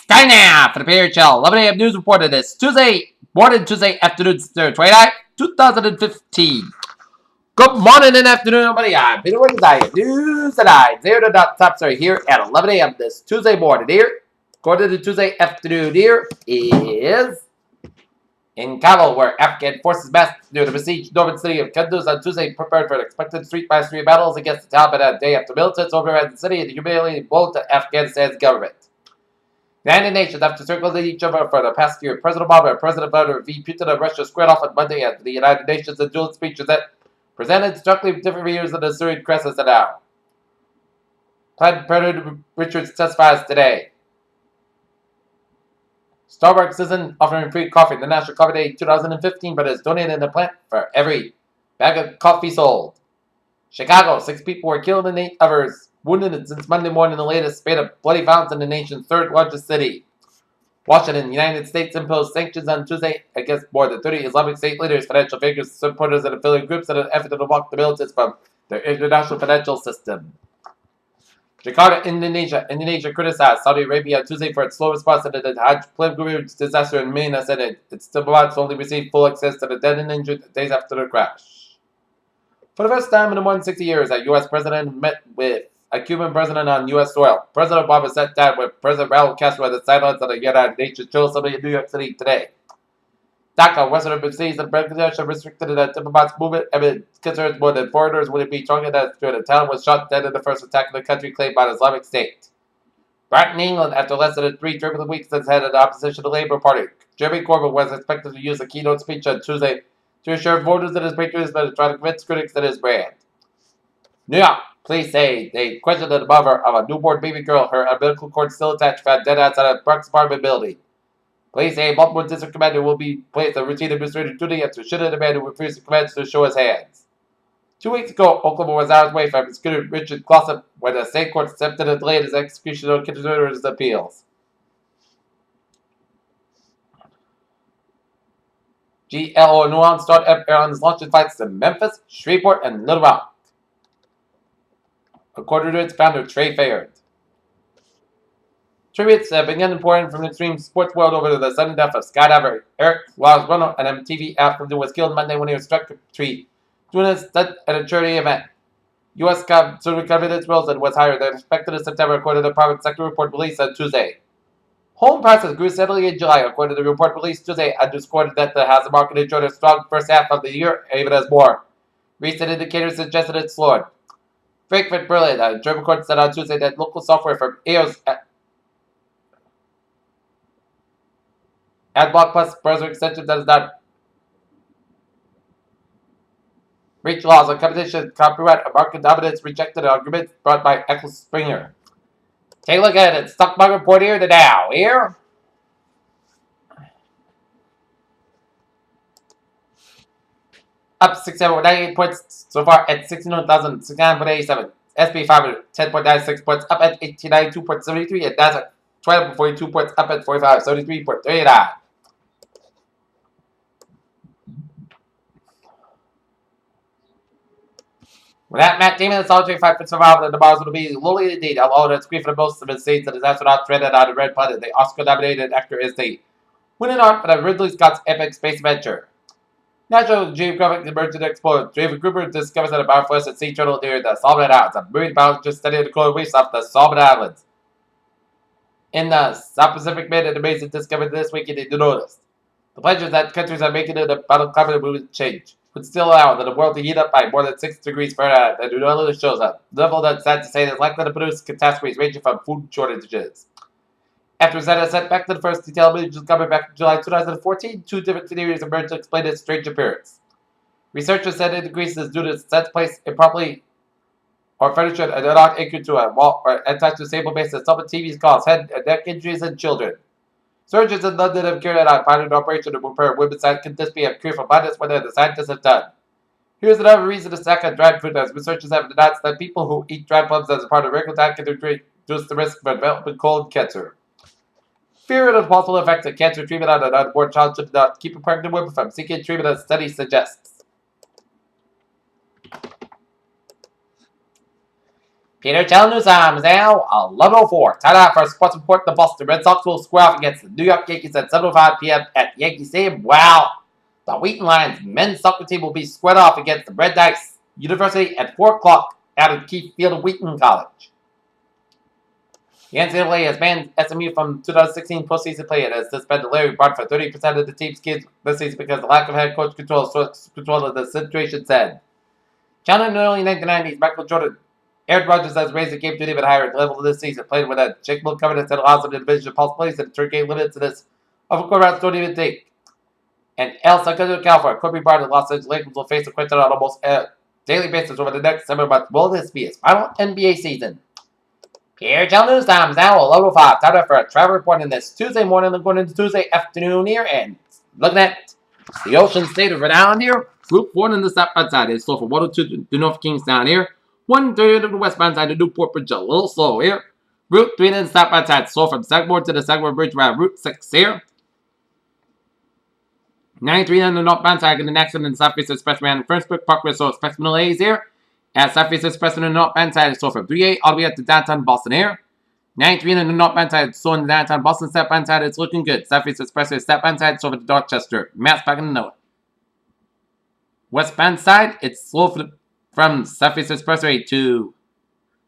Time now for the Period Show. 11 a.m. news reported this Tuesday morning, Tuesday afternoon, 29, 2015. Good morning and afternoon, everybody. I'm Peter Wiggins. I have news and I zero to dot top story here at 11 a.m. this Tuesday morning here. According to Tuesday afternoon here is in Kabul, where Afghan forces massed near the besieged northern city of Kunduz on Tuesday, prepared for expected street-by-street battles against the Taliban on a day after militants overran the city and humiliatingly blown to Afghanistan's government. The United Nations, after circling each other for the past year, President Obama and President Vladimir Putin of Russia squared off on Monday at the United Nations in dual speeches that presented starkly different views of the Syrian crisis and now. Planned Parenthood Richards testifies today. Starbucks isn't offering free coffee in the National Coffee Day 2015, but is donating a plant for every bag of coffee sold. Chicago, 6 people were killed and 8 others wounded since Monday morning, the latest spate of bloody violence in the nation's third largest city. Washington, United States imposed sanctions on Tuesday against more than 30 Islamic State leaders, financial figures, supporters, and affiliate groups in an effort to block the militants from their international financial system. Jakarta, Indonesia. Indonesia criticized Saudi Arabia on Tuesday for its slow response to the Hajj pilgrimage disaster in Mina, said its diplomats only received full access to the dead and injured days after the crash. For the first time in more than 60 years, a U.S. president met with a Cuban president on U.S. soil. President Obama sat down with President Raul Castro at the sidelines of the United Nations General Assembly in New York City today. Dhaka, Western embassies in Bangladesh have restricted the diplomats' movement amid concerns more than foreigners would be targeted after the town was shot dead in the first attack in the country claimed by the Islamic State. Brighton, England, after less than 3 turbulent weeks since head of the opposition to the Labour Party, Jeremy Corbyn was expected to use a keynote speech on Tuesday to assure voters that his patriotism and try to convince critics that his brand. New York, police say they questioned the mother of a newborn baby girl. Her umbilical cord still attached, found dead outside a Bronx apartment building. Police say Baltimore District Commander will be placed on routine administrative duty after shooting the man who refused the commands to show his hands. 2 weeks ago, Oklahoma was hours away from prosecutor Richard Glossop when the state court accepted and delayed his execution on considered appeals. GLO New Orleans started airlines launching flights to Memphis, Shreveport, and Little Rock, according to its founder, Trey Fayard. Tributes have begun pouring from the extreme sports world over the sudden death of skydiver Eric Lozano, an MTV athlete who was killed Monday when he was struck a tree doing a stunt at a charity event. U.S. Conservative Confidence Wilson was hired than expected in September, according to the private sector report released on Tuesday. Home prices grew steadily in July, according to the report released Tuesday, underscored that the housing market enjoyed a strong first half of the year, even as more recent indicators suggested it slowed. Frankfurt, Berlin, a German court said on Tuesday that local software from EOS AdBlock Plus browser extension does not breach laws on competition, copyright, and market dominance, rejected arguments brought by Eccles Springer. Take a look at it. Stock market report here, the Dow. Here. Up 698 points so far at 69,687. SP 500, 10.96 points up at 1892.73. And NASDAQ 12.42 points up at 45.73.39. With that, Matt Damon is solitary 5% survival, and the Mars will be lowly indeed, although it's grief for the most of his scenes that his astronaut threaded on the Red Planet. The Oscar-nominated actor is the winning art for the Ridley Scott's epic space adventure. National Geographic emergent explorer David Gruber discovers that a biofluorescent sea turtle near the Solomon Islands. A marine biologist studying the coral reefs off the Solomon Islands. In the South Pacific, made an amazing discovery this weekend they noticed. The pledges that countries are making in the battle climate movement change would still allow the world to heat up by more than 6 degrees Fahrenheit, and Udall shows a level that's sad to say is likely to produce catastrophes ranging from food shortages. After Zeta sent back to the first detailed images coming back in July 2014, 2 different theories emerged to explain its strange appearance. Researchers said it increases due to its set place improperly or furniture and not anchored to a wall or attached to a stable base that some TVs cause head and neck injuries in children. Surgeons in London have carried out a pilot operation to repair women's side. Could this be a cure for blindness? What the scientists have done? Here's another reason to stack on dried fruit, as researchers have announced that people who eat dried plums as a part of regular diet can reduce the risk of developing colon cancer. Fear of the possible effects of cancer treatment on an unborn child should not keep a pregnant woman from seeking treatment, as study suggests. Peter Challenger's time is now 11:04. Time out for a sports report. The Boston Red Sox will square off against the New York Yankees at 7:05 p.m. at Yankee Stadium. Wow! The Wheaton Lions men's soccer team will be squared off against the Red Dice University at 4 o'clock out of Keith Field of Wheaton College. The NCAA has banned SMU from 2016 postseason play and has suspended Larry Bart for 30% of the team's kids this season because of the lack of head coach control of the situation said. Challenging in the early 1990s, Michael Jordan, Aaron Rodgers has raised the game to an even higher level this season, playing with a shakable covenant that allows him to division of possibilities and turn game limits to this of a quarterbacks don't even think. And El Segundo, California, Kobe Bryant and Los Angeles Lakers will face a question on almost a daily basis over the next 7 months. Will this be his final NBA season? Pierre John News time is now 11:05. Time for a travel report in this Tuesday morning and going into Tuesday afternoon here. And looking at the Ocean State of Rhode Island here. Route 4 on the southbound side is slow for 102 to North Kingstown here. 130 to the westbound side to Newport Bridge, a little slow here. Route 3 on the southbound side, slow from Sagamore to the Sagamore Bridge around Route 6 here. 93 on the northbound side, getting an accident in the southeast expressway on Frenchbrook Parkway, so it's specimen delays here. At southeast expressway on the northbound side, it's slow from 38 all the way up to downtown Boston here. 93 on the northbound side, slow in the downtown Boston southbound side, it's looking good. Southeast expressway southbound side, slow for the Dorchester. Mass back in the note. Westbound side, it's slow from Southeast Expressway to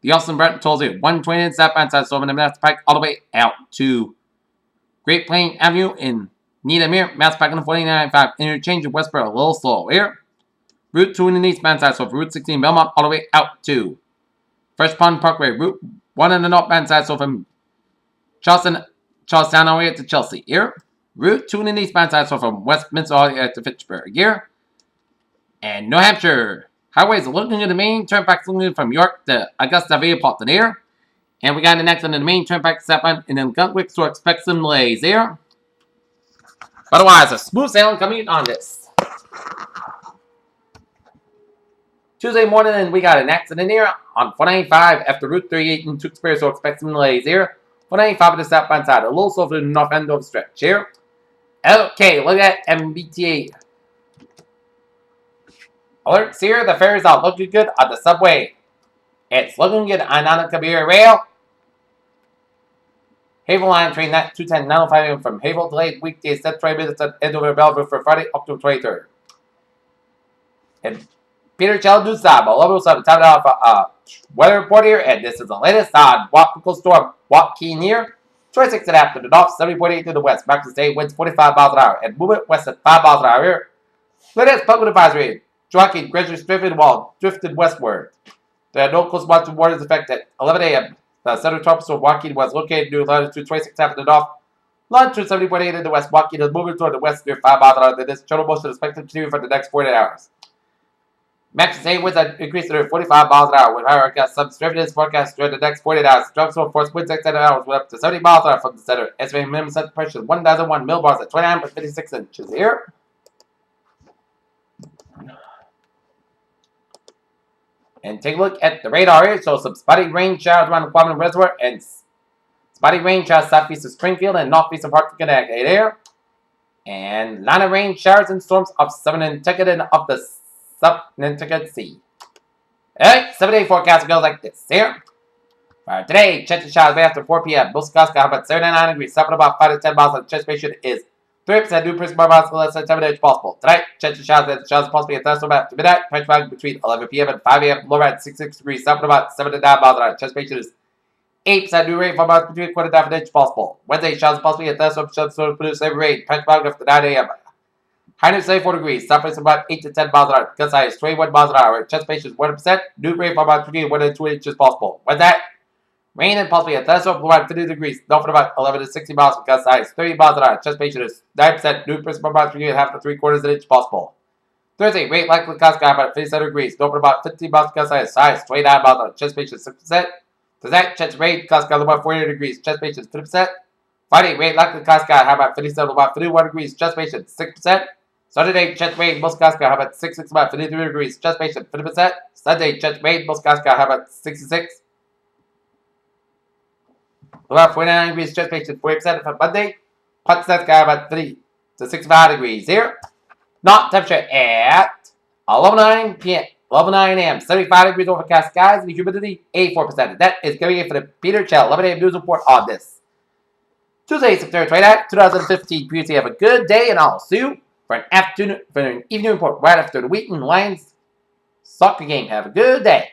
the Austin Breton tolls here. 120 in southbound side, slow from the Mass Pike all the way out to Great Plain Avenue in Needham here. Mass Pike on the 49.5 interchange in Westboro, a little slow here. Route 2 in the eastbound side, so for Route 16 Belmont all the way out to Fresh Pond Parkway. Route 1 on the northbound side, so from Charlestown all the way to Chelsea here. Route 2 in the eastbound side, so from Westminster all the way to Fitchburg here. And New Hampshire highways are looking at the main turnpike looking from York to Augusta via Portland here. And we got the next on the main turnpike southbound in Gunwick, so expect some delays here. But otherwise, a smooth sailing coming on this Tuesday morning, and we got an accident here on 495 after Route 38 in Tewksbury, so expect some delays here. 495 on the southbound side, a little slow for the north end of the stretch here. Okay, look at MBTA alerts here. The ferries are looking good on the subway. It's looking good on Anakabir Rail. Havel Line train 210 905 from Havel delayed weekdays set 20 minutes at Andover Bellevue for Friday, October 23rd. And Peter Challenger's time, 11:07. Time now for weather report here, and this is the latest on tropical storm Joaquin here. 26 and after the north, 70.8 to the west. Back to the state, winds 45 miles an hour, and movement west at 5 miles an hour here. Latest public advisory. Joaquin gradually drifted westward. There are no coast monsoon warnings affected. 11 a.m. The center tropical storm Joaquin was located near latitude 26 after the north. Longitude 70.8 in the west. Joaquin is moving toward the west near 5 miles an hour. This total motion is expected to continue for the next 48 hours. Max today winds at increased to 45 miles an hour with higher gas. Some strengthness forecast during the next 48 hours. Tropical force winds 6 hours went up to 70 miles an hour from the center. Estimated minimum center pressure is 1,001 millibars at 29.56 inches here. And take a look at the radar here. So some spotty rain showers around the Quabbin Reservoir and spotty rain showers southeast of Springfield and northeast of Hartford, Connecticut here. And line of rain showers and storms of southern Nantucket and up the Nantucket Sea. Alright, 7-day forecast goes like this here. For today, chance of showers after 4 p.m. Most gusts got about 79 degrees, something about 5 to 10 miles. The chance ratio is 3% new principal miles less than 7 inches possible. Tonight, chance of showers possibly at thunderstorm after midnight. Price value between 11 p.m. and 5 a.m. Lower at 66 degrees, something about 7 to 9 miles an hour. Chance ratio is 8% new rainfall miles between 1 and 1/2 inch possible. Wednesday, showers possibly at thunderstorm shows produce heavy rain. Price value after 9 a.m. High near 74 degrees, suffering about 8 to 10 miles an hour. Gust high is 21 miles an hour. Chance ratio is 1%. New rainfall about between 1 and 2 inches possible. Wednesday, rain and possibly a thunderstorm about 50 degrees. North about 11 to 60 miles. Gust high is 30 miles an hour. Chance ratio is 9%. New principal about between 1/2 to 3/4 inch possible. Thursday, rain likely gust high about 57 degrees. North about 50 miles. Gust high is 29 miles an hour. Chance ratio is 6%. Thursday, chance rain gust high about 40 degrees. Chance ratio is 50%. Friday, rain likely gust high about 57 about 51 degrees. Chance ratio is 6%. Saturday, chance rain, most gusts got about 66, about 53 degrees. Chance ratio 50%. Sunday, chance rain, most gusts got about 66. About 49 degrees, chance ratio 40%. For Monday, hot got about 3 to 65 degrees here. Not temperature at 11:09 p.m. 11:09 a.m. 75 degrees overcast skies. The humidity 84%. That is going it for the Peter Chell 11 a.m. news report on this Tuesday, September 29th, 2015. Please have a good day, and I'll see you for an evening report right after the Wheaton Lions soccer game. Have a good day.